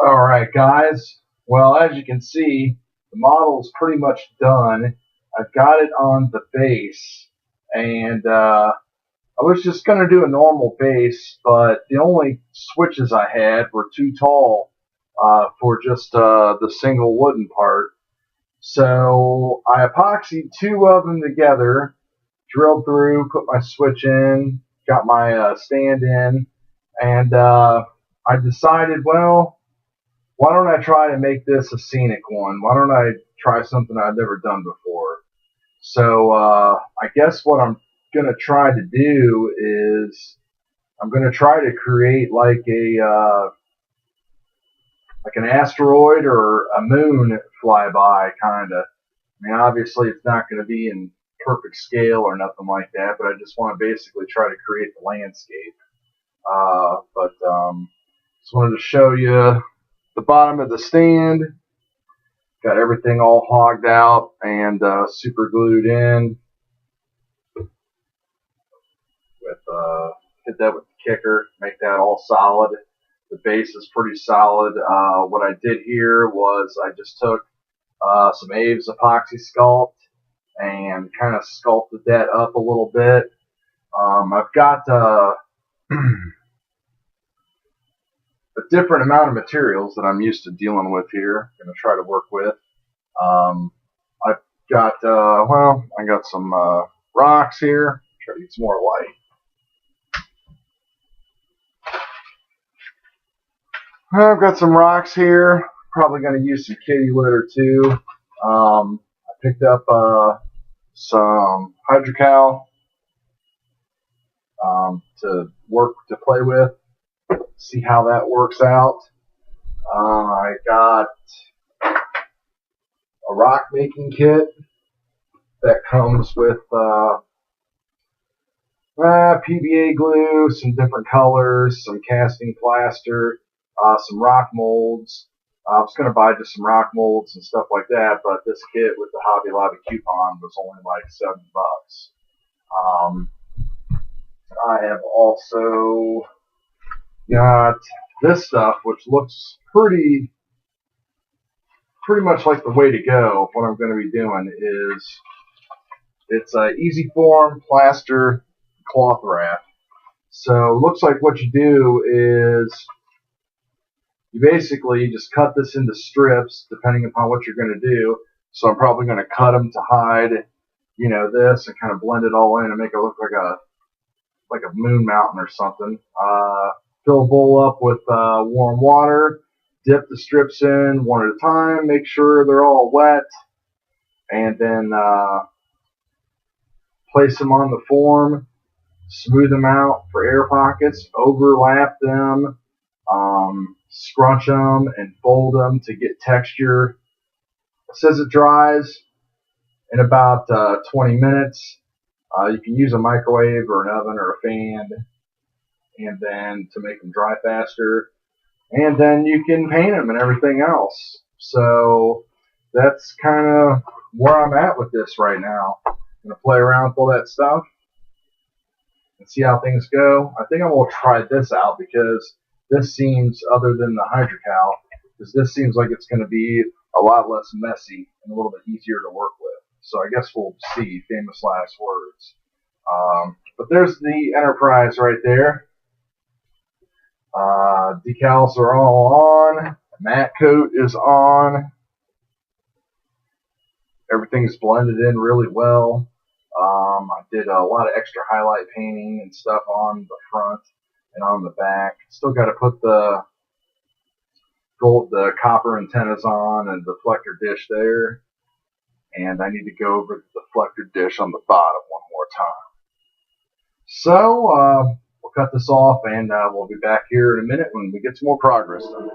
Alright guys, well as you can see, the model is pretty much done. I've got it on the base, and I was just going to do a normal base, but the only switches I had were too tall for just the single wooden part. So I epoxied two of them together, drilled through, put my switch in, got my stand in, and I decided, well, why don't I try to make this a scenic one? Why don't I try something I've never done before? So I guess what I'm going to try to do is I'm going to try to create like an asteroid or a moon flyby kind of. I mean, obviously it's not going to be in perfect scale or nothing like that, but I just want to basically try to create the landscape. But just wanted to show you the bottom of the stand. Got everything all hogged out and super glued in. With hit that with the kicker, make that all solid. The base is pretty solid. What I did here was I just took some Aves epoxy sculpt and kind of sculpted that up a little bit. I've got a different amount of materials that I'm used to dealing with here. I'm going to try to work with. I've got, I got some rocks here. Try to get some more light. I've got some rocks here. Probably going to use some kitty litter too. I picked up some hydrocal to play with. See how that works out. I got a rock making kit that comes with PVA glue, some different colors, some casting plaster, some rock molds. I was going to buy just some rock molds and stuff like that, but this kit with the Hobby Lobby coupon was only like $7. I have also got this stuff, which looks pretty much like the way to go. What I'm going to be doing is it's a easy form plaster cloth wrap. So it looks like what you do is you basically just cut this into strips depending upon what you're going to do. So I'm probably going to cut them to hide, this and kind of blend it all in and make it look like a moon mountain or something. Fill a bowl up with warm water, dip the strips in one at a time, make sure they're all wet, and then place them on the form, smooth them out for air pockets, overlap them, scrunch them, and fold them to get texture. It says it dries in about 20 minutes. You can use a microwave or an oven or a fan, and then to make them dry faster, and then you can paint them and everything else. So that's kind of where I'm at with this right now. I'm going to play around with all that stuff and see how things go. I think I'm going to try this out because this seems, other than the hydrocal, because this seems like it's going to be a lot less messy and a little bit easier to work with. So I guess we'll see. Famous last words. But there's the Enterprise right there. Decals are all on. Matte coat is on. Everything's blended in really well. I did a lot of extra highlight painting and stuff on the front and on the back. Still got to put the copper antennas on and the deflector dish there. And I need to go over the deflector dish on the bottom one more time. So, we'll cut this off and we'll be back here in a minute when we get some more progress done.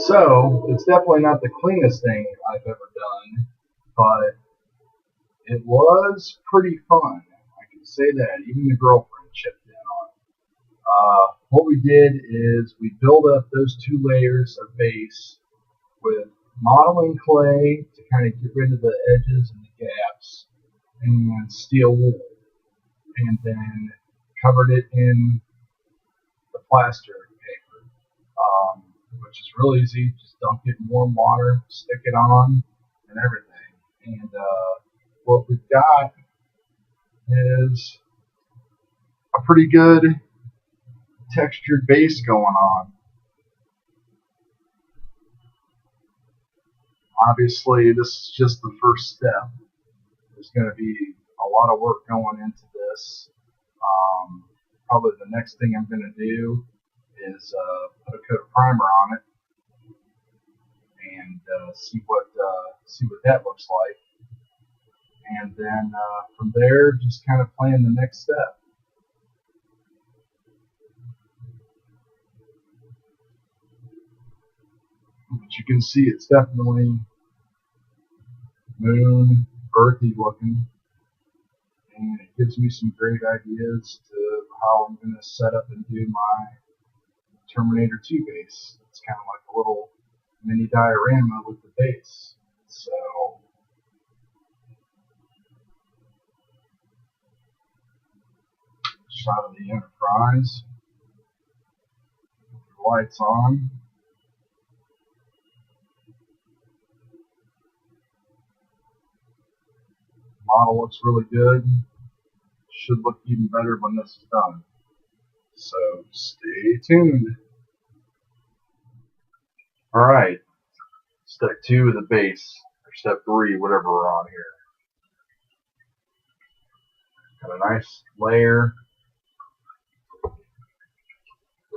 So, it's definitely not the cleanest thing I've ever done, but it was pretty fun. I can say that. Even the girlfriend chipped in on it. What we did is we built up those two layers of base with modeling clay to kind of get rid of the edges and the gaps, and steel wool, and then covered it in the plaster paper which is real easy. Just dunk it in warm water, stick it on, and everything. And what we've got is a pretty good textured base going on. Obviously, this is just the first step. There's going to be a lot of work going into this. Probably the next thing I'm going to do is put a coat of primer on it and see what that looks like. And then from there, just kind of plan the next step. But you can see it's definitely moon, earthy looking, and it gives me some great ideas to how I'm going to set up and do my Terminator 2 base. It's kind of like a little mini diorama with the base. So shot of the Enterprise, lights on. Model looks really good. Should look even better when this is done. So stay tuned. Alright, step 2 of the base, or step 3, whatever we're on here. Got a nice layer,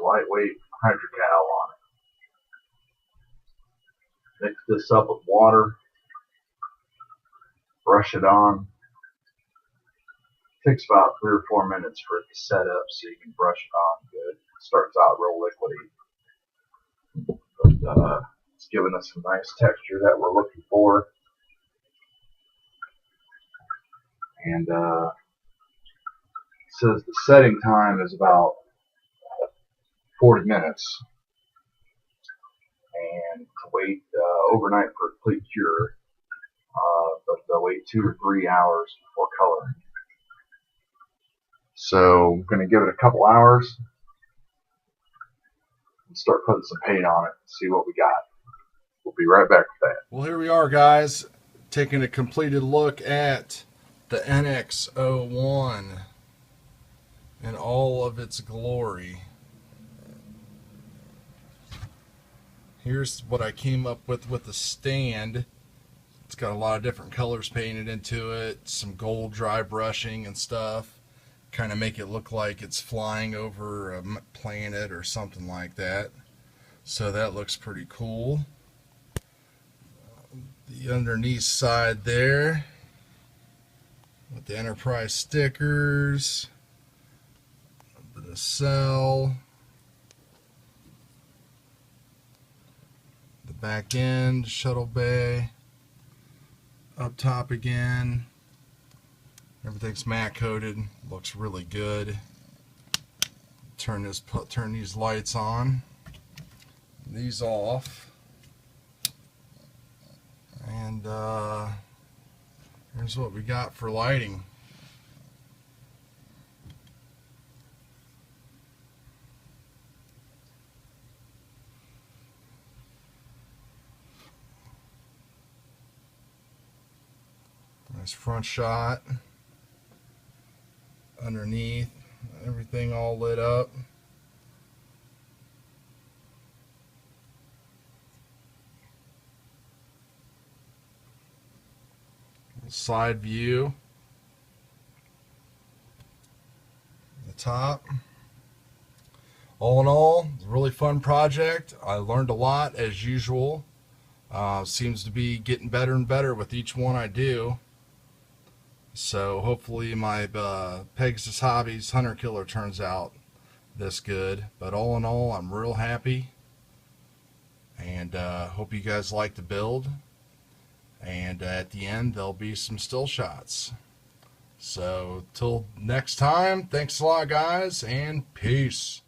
lightweight hydrocal on it. Mix this up with water, brush it on. It takes about 3 or 4 minutes for it to set up so you can brush it on good. It starts out real liquidy, but it's giving us some nice texture that we're looking for. And it says the setting time is about 40 minutes, and to wait overnight for a complete cure, but they'll wait 2 or 3 hours before coloring. So I'm going to give it a couple hours and start putting some paint on it and see what we got. We'll be right back with that. Well, here we are, guys, taking a completed look at the NX01 in all of its glory. Here's what I came up with the stand. It's got a lot of different colors painted into it, some gold dry brushing and stuff, kind of make it look like it's flying over a planet or something like that. So that looks pretty cool. The underneath side there with the Enterprise stickers, the nacelle, the back end, shuttle bay, up top again. Everything's matte coated, looks really good. Turn these lights on, these off, and here's what we got for lighting. Nice front shot. Underneath, everything all lit up. Side view. The top. All in all, it's a really fun project. I learned a lot as usual. Seems to be getting better and better with each one I do. So hopefully my Pegasus Hobbies Hunter Killer turns out this good. But all in all, I'm real happy. And hope you guys like the build. And at the end, there'll be some still shots. So till next time, thanks a lot, guys, and peace.